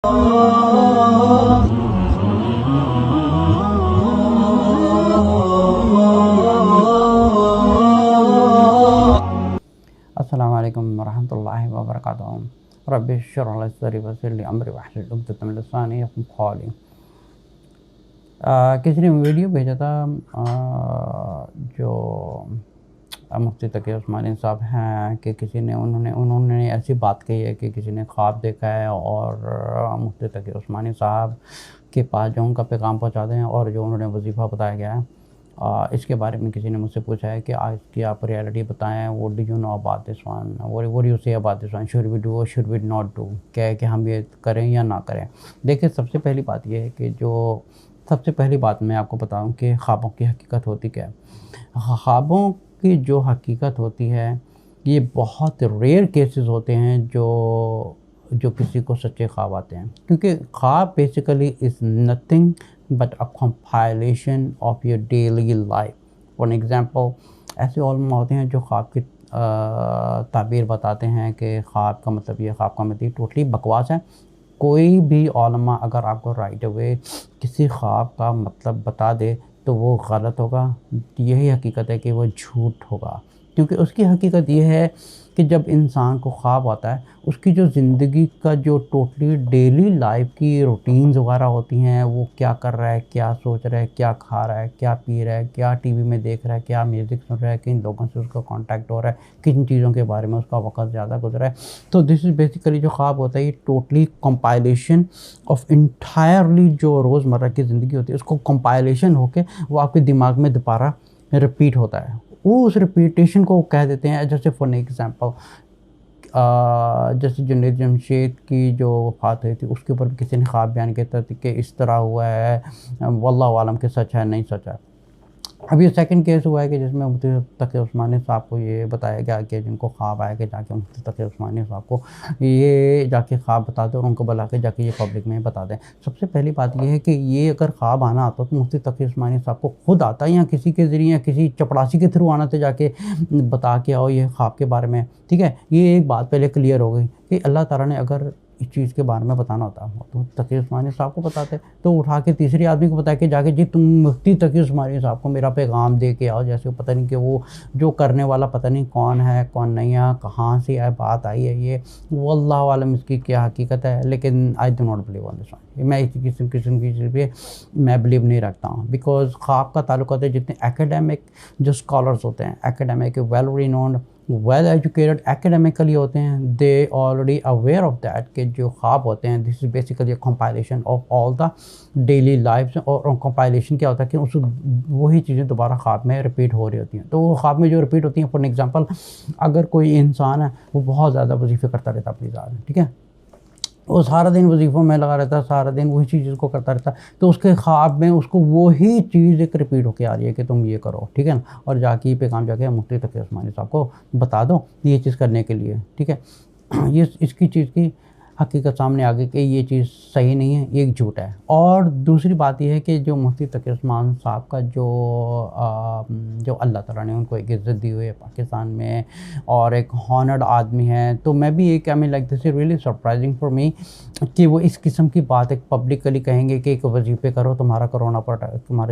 अस्सलामु अलैकुम वरहमतुल्लाहि वबरकातुहू। रब्बि इश्रह ली सदरी वयस्सिर ली अमरी वहलुल उक़दतम मिन लिसानी यफ़क़हू क़ौली। किसी ने वीडियो भेजा था, जो मुफ्ती तकी उस्मानी साहब हैं, कि किसी ने उन्होंने ऐसी बात कही है कि किसी ने ख्वाब देखा है और मुफ्ती तकी उस्मानी साहब के पास जो उनका पैगाम पहुंचाते हैं और जो उन्होंने वजीफ़ा बताया गया है, इसके बारे में किसी ने मुझसे पूछा है कि आज की आप रियलिटी बताएं। What do you know about this one, what you say about this one, should we do और शुड वी नॉट डू, क्या है कि हम ये करें या ना करें। देखिए, सबसे पहली बात यह है कि सबसे पहली बात मैं आपको बताऊं कि ख्वाबों की हकीकत होती क्या है। ख्वाबों की जो हकीकत होती है, ये बहुत रेयर केसेस होते हैं जो किसी को सच्चे ख्वाब आते हैं, क्योंकि ख्वाब basically is nothing but a compilation of your daily life. For example, ऐसे उलमा होते हैं जो ख्वाब की ताबीर बताते हैं कि ख्वाब का मतलब ये, ख्वाब का मतलब टोटली बकवास है। कोई भी उलमा अगर आपको राइट अवे किसी ख्वाब का मतलब बता दे तो वो गलत होगा। यही हकीकत है कि वो झूठ होगा, क्योंकि उसकी हकीकत ये है कि जब इंसान को ख्वाब आता है, उसकी जो ज़िंदगी का जो टोटली डेली लाइफ की रूटीन्स वगैरह होती हैं, वो क्या कर रहा है, क्या सोच रहा है, क्या खा रहा है, क्या पी रहा है, क्या टीवी में देख रहा है, क्या म्यूज़िक सुन रहा है, किन लोगों से उसका कांटेक्ट हो रहा है, किन चीज़ों के बारे में उसका वक्त ज़्यादा गुजरा है। तो दिस इज़ बेसिकली जो ख्वाब होता है, ये टोटली कंपाइलेशन ऑफ इंटायरली जो रोज़मर्रा की ज़िंदगी होती है, उसको कंपाइलेशन होके वो आपके दिमाग में दोबारा रिपीट होता है। वो उस रिपीटेशन को कह देते हैं, जैसे फॉर एग्ज़ाम्पल जैसे जुनैद जमशेद की जो वफ़ात हुई थी, उसके ऊपर किसी ने ख्वाब बयान किया था कि इस तरह हुआ है, वल्लाहु आलम कि सच है नहीं सच है। अब ये सेकंड केस हुआ है कि जिसमें मुफ्ती तकी उस्मानी साहब को ये बताया गया कि जिनको ख्वाब आया कि जाके मुफ्ती तकी उस्मानी साहब को ये जाके ख्वाब बता दें और उनको बुला के जाके ये पब्लिक में बता दें। सबसे पहली बात ये है कि ये अगर ख्वाब आना आता तो मुफ्ती तकी उस्मानी साहब को खुद आता या किसी के ज़रिए या किसी चपड़ासी के थ्रू आना था, जाके बता के आओ ये ख्वाब के बारे में। ठीक है, ये एक बात पहले क्लियर हो गई कि अल्लाह ताला ने अगर इस चीज़ के बारे में बताना होता तो तकी उस्मानी साहब को बताते, तो उठा के तीसरे आदमी को बताया कि जाके जी तुम मुफ्ती तकी उस्मानी साहब को मेरा पैगाम दे के आओ। जैसे पता नहीं कि वो जो करने वाला पता नहीं कौन है कौन नहीं है, कहाँ से है बात आई है, ये वल्लाहु आलम इसकी क्या हकीकत है। लेकिन I do not believe on this one. मैं इसी किस्म की चीज़ पे मैं बिलीव नहीं रखता हूँ, बिकॉज ख्वाब का ताल्लुक होता है जितने एकेडमिक जो स्कॉलर्स होते हैं, academic well renowned well educated academically होते हैं, they already aware of that कि जो ख्वाब होते हैं this is basically compilation of all the daily life. और कंपाइलेशन क्या होता है कि उस वही चीज़ें दोबारा ख्वाब में रिपीट हो रही होती हैं। तो वो ख्वाब में जो रिपीट होती हैं, फॉर एग्जांपल अगर कोई इंसान है वो बहुत ज़्यादा वजीफ़े करता रहता है अपनी ज़ात में, ठीक है, वो सारा दिन वजीफ़ों में लगा रहता है, सारा दिन वही चीज़ को करता रहता है, तो उसके ख्वाब में उसको वही चीज़ एक रिपीट होके आ रही है कि तुम ये करो, ठीक है ना। और जाके पैगाम जाके मुफ्ती तकी उस्मानी साहब को बता दो ये चीज़ करने के लिए, ठीक है। ये इसकी चीज़ की हकीकत सामने आ गई कि ये चीज़ सही नहीं है, ये झूठ है। और दूसरी बात ये है कि जो मुफ्ती तकी उस्मानी साहब का जो अल्लाह ताला ने उनको एक इज़्ज़त दी हुई है पाकिस्तान में और एक हॉनर्ड आदमी है, तो मैं भी एक I mean like this is really surprising for me कि वो इस किस्म की बात एक पब्लिकली कहेंगे कि एक वजीफ़े करो, तुम्हारे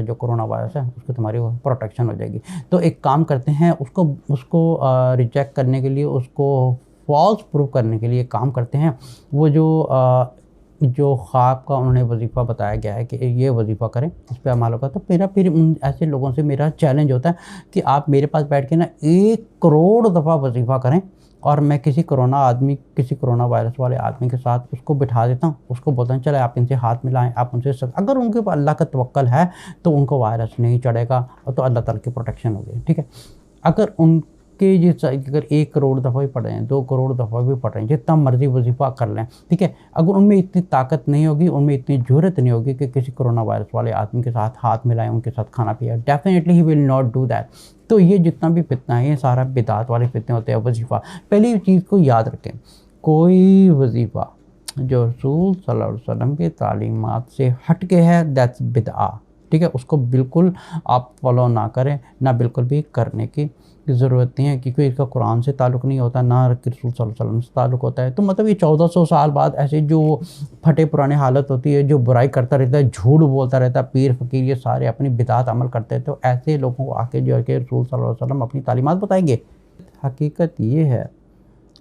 जो कोरोना वायरस है उसको तुम्हारी प्रोटेक्शन हो जाएगी। तो एक काम करते हैं, उसको रिजेक्ट करने के लिए, उसको फॉल्स प्रूव करने के लिए काम करते हैं। वो जो ख्वाब का उन्होंने वजीफ़ा बताया गया है कि ये वजीफ़ा करें, इस पर अमल होगा। तो मेरा फिर उन ऐसे लोगों से मेरा चैलेंज होता है कि आप मेरे पास बैठ के ना 1 करोड़ दफ़ा वजीफ़ा करें और मैं किसी कोरोना वायरस वाले आदमी के साथ उसको बिठा देता हूँ, उसको बोलता हूँ चले आप इनसे हाथ मिलाएं, आप उनसे अगर उनके ऊपर अल्लाह का तवक्कल है तो उनको वायरस नहीं चढ़ेगा और तो अल्लाह ताला की प्रोटेक्शन होगी, ठीक है। अगर उनके अगर 1 करोड़ दफ़ा भी पढ़ रहे हैं, 2 करोड़ दफ़ा भी पढ़ रहे हैं, जितना मर्जी वजीफ़ा कर लें, ठीक है, अगर उनमें इतनी ताकत नहीं होगी, उनमें इतनी ज़रूरत नहीं होगी कि किसी कोरोना वायरस वाले आदमी के साथ हाथ मिलाएं, उनके साथ खाना पिया, definitely he will not do that. तो ये जितना भी फितना है, ये सारा बिदात वाले फितने होते हैं। वजीफ़ा, पहली चीज़ को याद रखें, कोई वजीफ़ा जो रसूल सल्लल्लाहु अलैहि वसल्लम की तालीमात से हट के है, दैट्स बिदआ। ठीक है, उसको बिल्कुल आप फॉलो ना करें, ना बिल्कुल भी करने की ज़रूरत नहीं है, क्योंकि इसका कुरान से ताल्लुक़ नहीं होता, ना रसूल सल्लल्लाहु अलैहि वसल्लम से ताल्लुक़ होता है। तो मतलब ये 1400 साल बाद ऐसे जो फटे पुराने हालत होती है, जो बुराई करता रहता है, झूठ बोलता रहता है, पीर फ़कीर ये सारे अपनी बिदात अमल करते हैं, तो ऐसे लोगों को आके जो है कि रसूल सल्लल्लाहु अलैहि वसल्लम अपनी तालीमात बताएंगे। हकीकत ये है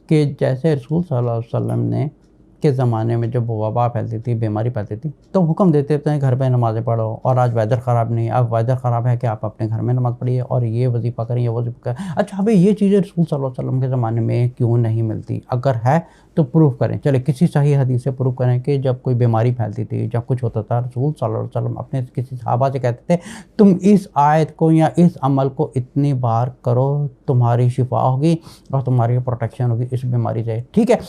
कि जैसे रसूल सल्लल्लाहु अलैहि वसल्लम ने के ज़माने में जब वबा फैलती थी, बीमारी फैलती थी, तो हुक्म देते थे घर पे नमाज़ें पढ़ो, और आज वेदर ख़राब नहीं है, अब वेदर ख़राब है कि आप अपने घर में नमाज़ पढ़िए और ये वजीफ़ा करें, ये वजीफ़ा करें। अच्छा भाई, ये चीज़ें रसूल सल्लल्लाहु अलैहि वसल्लम के ज़माने में क्यों नहीं मिलती? अगर है तो प्रूफ़ करें, चले किसी सही हदीस से प्रूफ़ करें कि जब कोई बीमारी फैलती थी, जब कुछ होता था, रसूल सल्लल्लाहु अलैहि वसल्लम अपने किसी सहाबा से कहते थे, तुम इस आयत को या इस अमल को इतनी बार करो, तुम्हारी शिफा होगी और तुम्हारी प्रोटेक्शन होगी इस बीमारी से। ठीक है,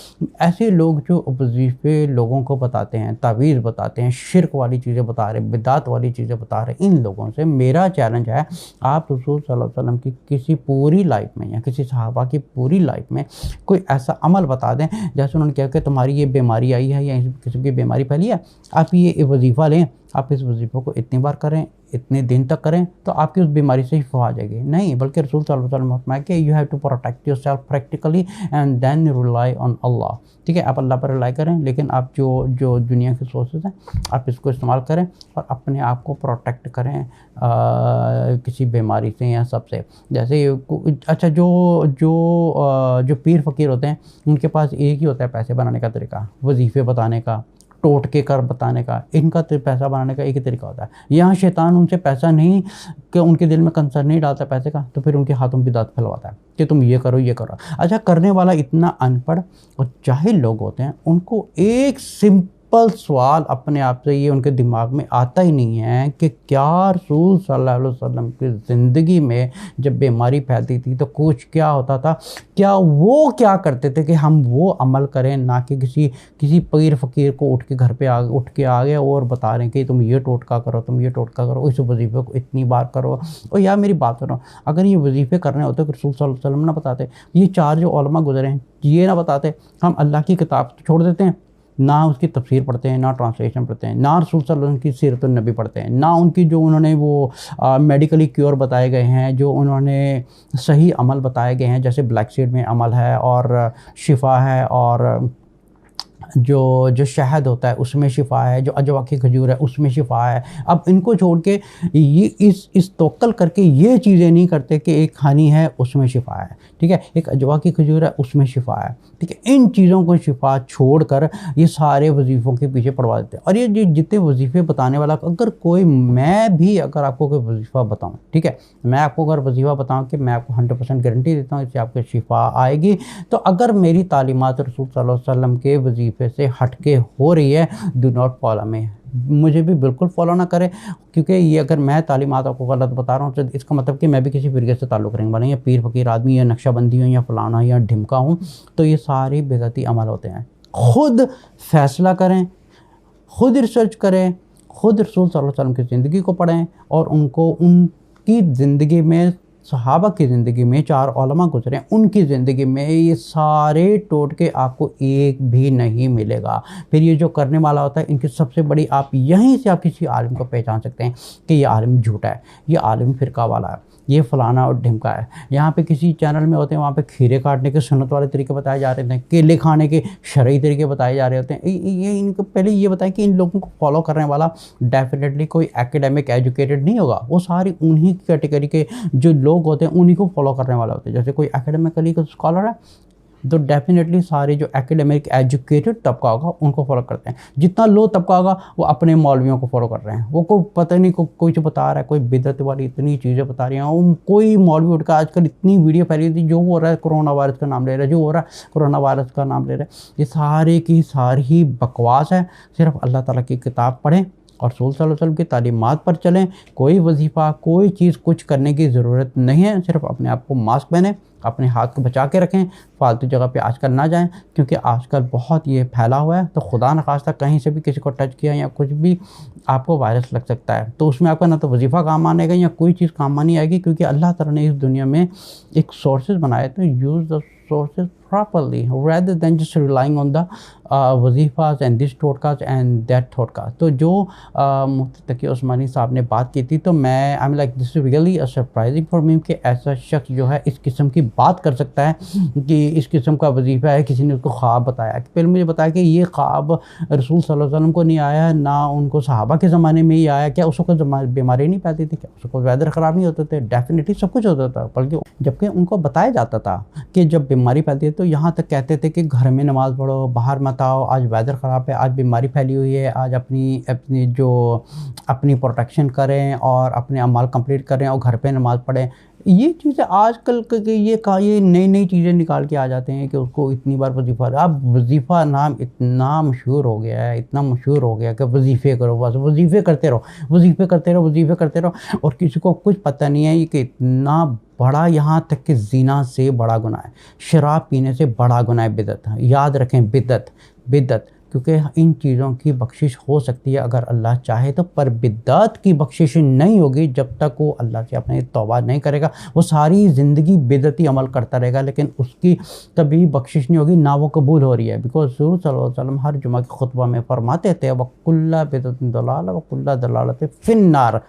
ऐसे लोग जो वजीफ़े लोगों को बताते हैं, तावीज़ बताते हैं, शिरक वाली चीज़ें बता रहे, बिदात वाली चीज़ें बता रहे, इन लोगों से मेरा चैलेंज है, आप रसूल सल्लल्लाहु अलैहि वसल्लम की किसी पूरी लाइफ में या किसी सहाबा की पूरी लाइफ में कोई ऐसा अमल बता दें, जैसे उन्होंने कहा कि तुम्हारी ये बीमारी आई है या इस किस्म की बीमारी फैली है, आप ये वजीफ़ा लें, आप इस वजीफ़े को इतनी बार करें, इतने दिन तक करें, तो आपकी उस बीमारी से शिफा आ जाएगी। नहीं, बल्कि रसूल सल्लल्लाहु अलैहि वसल्लम फरमाया कि you have to protect yourself practically and then rely on Allah. ठीक है, आप अल्लाह पर रिलाई करें, लेकिन आप जो दुनिया के सोर्सेज हैं आप इसको इस्तेमाल करें और अपने आप को प्रोटेक्ट करें किसी बीमारी से या सबसे। जैसे अच्छा, जो पीर फ़कीर होते हैं, उनके पास एक ही होता है पैसे बनाने का तरीका, वजीफ़े बताने का, टोटके कर बताने का, इनका पैसा बनाने का एक ही तरीका होता है। यहाँ शैतान उनसे पैसा नहीं, कि उनके दिल में कंसर्न नहीं डालता पैसे का, तो फिर उनके हाथों में बिदात फैलवाता है कि तुम ये करो ये करो। अच्छा, करने वाला इतना अनपढ़ और जाहिल लोग होते हैं, उनको एक सिंपल सवाल अपने आप से ये उनके दिमाग में आता ही नहीं है कि क्या रसूल सल्लल्लाहु अलैहि वसल्लम की ज़िंदगी में जब बीमारी फैलती थी तो कुछ क्या होता था, क्या वो क्या करते थे कि हम वो अमल करें, ना कि किसी पीर फ़कीर को उठ के आ गए और बता रहे हैं कि तुम ये टोटका करो, तुम ये टोटका करो, इस वजीफ़े को इतनी बार करो। और यार मेरी बात सुनो, अगर ये वजीफ़े करने होते तो रसूल सल्लल्लाहु अलैहि वसल्लम ना बताते, ये 4 जो उलमा गुजरे हैं ये ना बताते, हम अल्लाह की किताब तो छोड़ देते हैं, ना उसकी तफसीर पढ़ते हैं, ना ट्रांसलेशन पढ़ते हैं, ना रसूल सल्लल्लाहु अलैहि वसल्लम की सीरतुन नबी पढ़ते हैं, ना उनकी जो उन्होंने वो मेडिकली क्योर बताए गए हैं, जो उन्होंने सही अमल बताए गए हैं, जैसे ब्लैक सीड में अमल है और शिफा है, और जो शहद होता है उसमें शिफा है, जो अजवा की खजूर है उसमें शिफा है। अब इनको छोड़ के ये इस तवक्कल करके ये चीज़ें नहीं करते कि एक हनी है उसमें शिफा है, ठीक है, एक अजवा की खजूर है उसमें शिफा है, ठीक है, इन चीज़ों को शिफा छोड़कर ये सारे वजीफ़ों के पीछे पड़वा देते हैं। और ये जितने वजीफ़े बताने वाला, अगर कोई, मैं भी अगर आपको कोई वजीफ़ा बताऊँ, ठीक है, मैं आपको अगर वजीफ़ा बताऊँ कि मैं आपको 100% गारंटी देता हूँ इससे आपको शिफा आएगी, तो अगर मेरी तालीमात रसूल सल्लल्लाहु अलैहि वसल्लम के वजीफ़े से हटके हो रही है, डू नॉट फॉलो मी, मुझे भी बिल्कुल फॉलो ना करें, क्योंकि ये अगर मैं तालीमात आपको गलत बता रहा हूँ तो इसका मतलब कि मैं भी किसी फ़िरके से ताल्लुक़ रखने वाला, या पीर फ़कीर आदमी, या नक्शबंदी हूँ, या फ़लाना या ढिमका हूँ, तो ये सारे बेगती अमल होते हैं। ख़ुद फ़ैसला करें, ख़ुद रिसर्च करें, ख़ुद रसूल सल्लल्लाहु अलैहि वसल्लम की ज़िंदगी को पढ़ें और उनकी ज़िंदगी में, सहाबा की ज़िंदगी में 4 उलमा गुजरे, उनकी ज़िंदगी में ये सारे टोटके आपको एक भी नहीं मिलेगा। फिर ये जो करने वाला होता है, इनकी सबसे बड़ी, आप यहीं से आप किसी आलिम को पहचान सकते हैं कि ये आलिम झूठा है, ये आलिम फ़िरका वाला है, ये फ़लाना और ढिमका है। यहाँ पे किसी चैनल में होते हैं, वहाँ पे खीरे काटने के सुन्नत वाले तरीके बताए जा रहे थे, केले खाने के शरई तरीके बताए जा रहे होते हैं। ये इनको पहले ये बताएं कि इन लोगों को फॉलो करने वाला डेफिनेटली कोई एकेडमिक एजुकेटेड नहीं होगा, वो सारी उन्हीं कैटेगरी के जो लोग होते हैं उन्हीं को फॉलो करने वाले होते हैं। जैसे कोई एकेडमिकली का स्कॉलर है तो डेफिनेटली सारे जो एकेडमिक एजुकेटेड तबका होगा उनको फॉलो करते हैं, जितना लो तबका होगा वो अपने मौलवियों को फॉलो कर रहे हैं। वो को पता नहीं कोई जो बता रहा है, कोई बिदअत वाली इतनी चीज़ें बता रही हैं, कोई मौलवी उठकर, आजकल इतनी वीडियो फैली थी, जो हो रहा है कोरोना वायरस का नाम ले रहा है, जो हो रहा है कोरोना वायरस का नाम ले रहा है, ये सारे की सारी बकवास है। सिर्फ अल्लाह ताला की किताब पढ़ें और रसूल सल्लल्लाहु अलैहि वसल्लम की तालीमात पर चलें। कोई वजीफ़ा, कोई चीज़ कुछ करने की ज़रूरत नहीं है, सिर्फ अपने आप को मास्क पहने, अपने हाथ को बचा के रखें, फालतू जगह पे आजकल ना जाएं, क्योंकि आजकल बहुत ये फैला हुआ है, तो खुदा न खास्ता कहीं से भी किसी को टच किया या कुछ भी आपको वायरस लग सकता है, तो उसमें आपका ना तो वजीफ़ा काम आनेगा या कोई चीज़ काम नहीं आएगी, क्योंकि अल्लाह ताला ने इस दुनिया में एक सोर्सेज बनाए, तो use the sources properly rather than just relying on the वजीफ़ास and this thoughtcast and that thoughtcast. तो जो मुफ्ती तकी उस्मानी साहब ने बात की थी, तो मैं I am like this is really a surprising for me कि ऐसा शख्स जो है इस किस्म की बात कर सकता है कि इस किस्म का वजीफ़ा है, किसी ने उसको ख्वाब बताया। पहले मुझे बताया कि ये ख्वाब रसूल सल्लल्लाहु अलैहि वसल्लम को नहीं आया, ना उनको सहाबा के ज़माने में ही आया। क्या उस वक्त बीमारी नहीं पाती थी? क्या उस वक्त वेदर ख़राब नहीं होते थे? डेफिनेटली सब कुछ होता था, बल्कि जबकि उनको बताया जाता था कि जब बीमारी फैलती है तो यहाँ तक कहते थे कि घर में नमाज़ पढ़ो, बाहर मत आओ, आज वेदर ख़राब है, आज बीमारी फैली हुई है, आज अपनी प्रोटेक्शन करें और अपने अमाल कंप्लीट करें और घर पे नमाज़ पढ़ें। ये चीज़ें आजकल के ये नई नई चीज़ें निकाल के आ जाते हैं कि उसको इतनी बार वजीफ़ा। अब वजीफ़ा नाम इतना मशहूर हो गया है, इतना मशहूर हो गया कि वजीफ़े करो, बस वजीफ़े करते रहो, वजीफ़े करते रहो, वजीफ़े करते रहो, और किसी को कुछ पता नहीं है कि इतना बड़ा, यहाँ तक कि ज़िना से बड़ा गुनाह है, शराब पीने से बड़ा गुनाह है बिदअत। याद रखें, बिदअत, क्योंकि इन चीज़ों की बख्शिश हो सकती है अगर अल्लाह चाहे तो, पर बिदअत की बख्शिश नहीं होगी जब तक वो अल्लाह से अपने तौबा नहीं करेगा। वो सारी ज़िंदगी बिदअती अमल करता रहेगा, लेकिन उसकी कभी बख्शिश नहीं होगी, ना वो कबूल हो रही है। बिकॉज रसूल सल्लल्लाहु अलैहि वसल्लम हर जुमा के खुतबा में फरमाते थे वकुल्ला बिदअतिन दलाला वकुल्ला दलालतिन फिन्नार।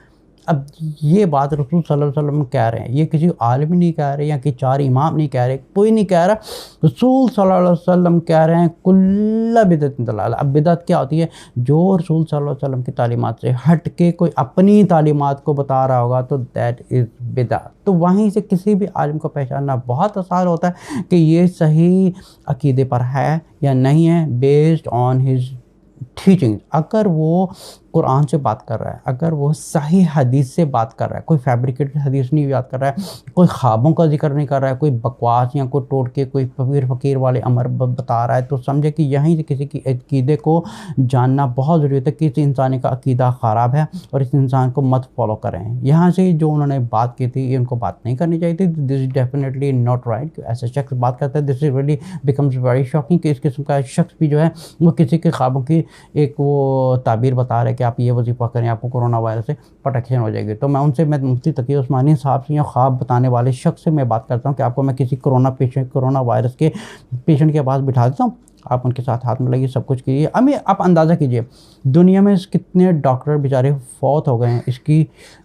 अब ये बात रसूल सल्लल्लाहु अलैहि वसल्लम कह रहे हैं, ये किसी आलिम नहीं कह रहे, या कि 4 इमाम नहीं कह रहे, कोई नहीं कह रहा, रसूल सल्लल्लाहु अलैहि वसल्लम कह रहे हैं कुल्ला बिदअतिन दलाला। अब बिदअत क्या होती है? जो रसूल सल्लल्लाहु अलैहि वसल्लम की तालीमात से हट के कोई अपनी तालीमात को बता रहा होगा तो दैट इज़ बिदअत। तो वहीं से किसी भी आलिम को पहचानना बहुत आसान होता है कि ये सही अकीदे पर है या नहीं है, बेस्ड ऑन हिज टीचिंग। अगर वो कुरान से बात कर रहा है, अगर वो सही हदीस से बात कर रहा है, कोई फैब्रिकेटेड हदीस नहीं बात कर रहा है, कोई ख्वाबों का जिक्र नहीं कर रहा है, कोई बकवास या कोई टोटके, कोई फ़कीर वाले अमर बता रहा है, तो समझे कि यहीं से किसी की अकीदे को जानना बहुत ज़रूरी है कि इस इंसान का अकीदा ख़राब है और इस इंसान को मत फॉलो करें। यहाँ से जो उन्होंने बात की थी, ये उनको बात नहीं करनी चाहिए थी। This is definitely not right कि ऐसा शख्स बात करता है। This is really becomes very shocking कि इस किस्म का शख्स भी जो है वो किसी के ख्वाबों की एक वो ताबीर बता रहे कि आप ये वजीफ़ा करें, आपको कोरोना वायरस से प्रोटेक्शन हो जाएगी। तो मैं मुफ्ती तकी उस्मानी साहब से या ख्वाब बताने वाले शख्स से मैं बात करता हूँ कि आपको मैं किसी कोरोना वायरस के पेशेंट के पास बिठा देता हूँ, आप उनके साथ हाथ मिलाइए, सब कुछ कीजिए। अभी आप अंदाज़ा कीजिए दुनिया में कितने डॉक्टर बेचारे फौत हो गए हैं इसकी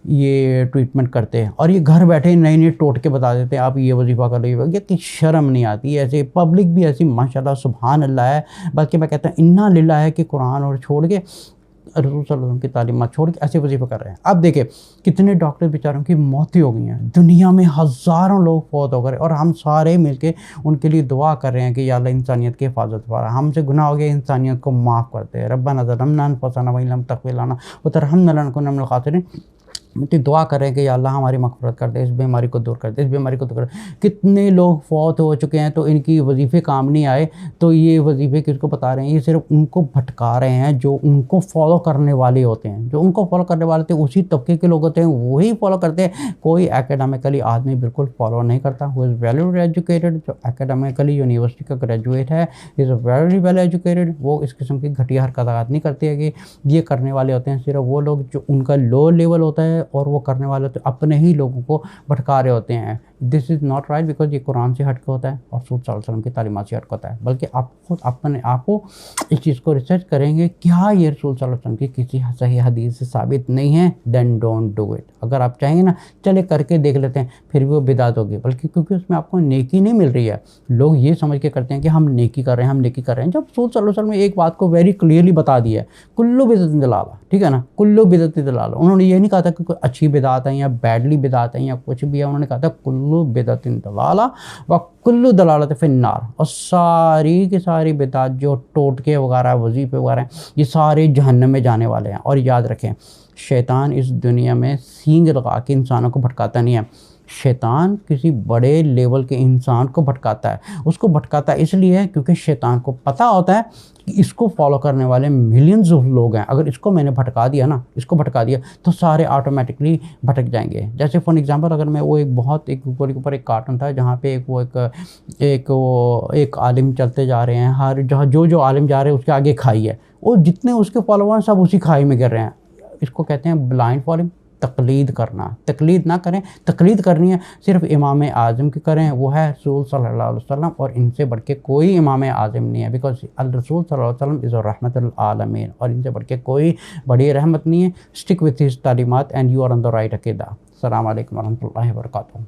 ये ट्रीटमेंट करते हैं, और ये घर बैठे नए नए टोटके बता देते हैं, आप ये वजीफ़ा कर लीजिए। ये कि शर्म नहीं आती है? ऐसे पब्लिक भी ऐसी माशाल्लाह सुभान अल्लाह है, बल्कि मैं कहता हूँ इन्ना लिल्लाह है कि कुरान और छोड़ के, रसूल सल्लल्लाहु अलैहि वसल्लम की तालीमात छोड़ के ऐसे वजीफ़े कर रहे हैं। अब देखिए कितने डॉक्टर बेचारों की मौतें हो गई हैं, दुनिया में हज़ारों लोग फौत हो गए, और हम सारे मिलके उनके लिए दुआ कर रहे हैं कि या अल्लाह इंसानियत की हिफाजत फरमा, हमसे गुनाह हो गया, इंसानियत को माफ़ करते हैं। रब्बना ज़लमना अनफुसना व इन लम तग़फिर लना व तरहमना लनकुनन्ना मिनल ख़ासिरीन। तो दुआ करें कि या अल्लाह हमारी मग़फ़िरत कर दे, इस बीमारी को दूर कर दे, इस बीमारी को दूर कर दे। कितने लोग फौत हो चुके हैं तो इनकी वजीफ़े काम नहीं आए, तो ये वजीफ़े किसको बता रहे हैं? ये सिर्फ उनको भटका रहे हैं जो उनको फॉलो करने वाले होते हैं। जो उनको फॉलो करने वाले थे उसी तबके के लोग होते हैं, वही फॉलो करते हैं। कोई एकेडमिकली आदमी बिल्कुल फॉलो नहीं करता। हु इज़ वेल एजुकेटेड, जो एकेडमिकली यूनिवर्सिटी का ग्रेजुएट है, इज़ वेरी वेल एजुकेटेड, वो इस किस्म की घटिया हरकत नहीं करते हैं कि ये करने वाले होते हैं सिर्फ वो लोग जो उनका लो लेवल होता है, और वो करने वाले तो अपने ही लोगों को भटका रहे होते हैं। This is not right, because ये कुरान से हट के होता है और रसूल सल्लल्लाहु अलैहि वसल्लम की तालीमात से हट के होता है। बल्कि आप खुद अपने आप को इस चीज़ को रिसर्च करेंगे, क्या ये रसूल सल्लल्लाहु अलैहि वसल्लम की किसी सही हदीस से साबित नहीं है, देन डोंट डू इट। अगर आप चाहेंगे ना, चले करके देख लेते हैं, फिर भी वो बिदात होगी, बल्कि क्योंकि उसमें आपको नेकी नहीं मिल रही है। लोग ये समझ के करते हैं कि हम नेकी कर रहे हैं, हम नेकी कर रहे हैं, जब रसूल सल्लल्लाहु अलैहि वसल्लम ने एक बात को वेरी क्लियरली बता दिया है, कुल्लु बिदअतिन दलाला, ठीक है ना, कुल्लु बिदअतिन दलाला। उन्होंने ये नहीं कहा था कि कोई अच्छी बिदात है या बैडली बिदात है या कुछ भी है, उन्होंने कहा था कुल्लु बिदअतिन दलाला व कुल्लु दलालत फिन्नार। और सारी की सारी बिदात जो टोटके वगैरह वजीफ़े वगैरह हैं, ये सारे जहन्नम में जाने वाले हैं। और याद रखें, शैतान इस दुनिया में सींग लगा के इंसानों को भटकाता नहीं है। शैतान किसी बड़े लेवल के इंसान को भटकाता है। उसको भटकाता इसलिए है क्योंकि शैतान को पता होता है कि इसको फॉलो करने वाले मिलियंस ऑफ लोग हैं। अगर इसको मैंने भटका दिया ना, इसको भटका दिया, तो सारे ऑटोमेटिकली भटक जाएंगे। जैसे फॉर एग्जांपल, अगर मैं वो एक ऊपर एक कार्टून था जहाँ पे एक आलिम चलते जा रहे हैं, हर जहाँ जो आलिम जा रहे हैं उसके आगे खाई है, और जितने उसके फॉलोअर्स सब उसी खाई में गिर रहे हैं। इसको कहते हैं ब्लाइंड फॉलोइंग। तकलीद करना, तकलीद ना करें। तकलीद करनी है सिर्फ इमाम आज़म की करें, वो है रसूल सल्लल्लाहु अलैहि वसल्लम, और इनसे बढ़ के कोई इमाम आज़म नहीं है, बिकॉज रसूल सल्लल्लाहु अलैहि वसल्लम इज़ रहमतुल आलमीन, और इनसे बढ़ के कोई बड़ी रहमत नहीं है। स्टिक विथ हिज तालीमात and you are on the right अकीदा। अस्सलामु अलैकुम व रहमतुल्लाहि व बरकातुहू।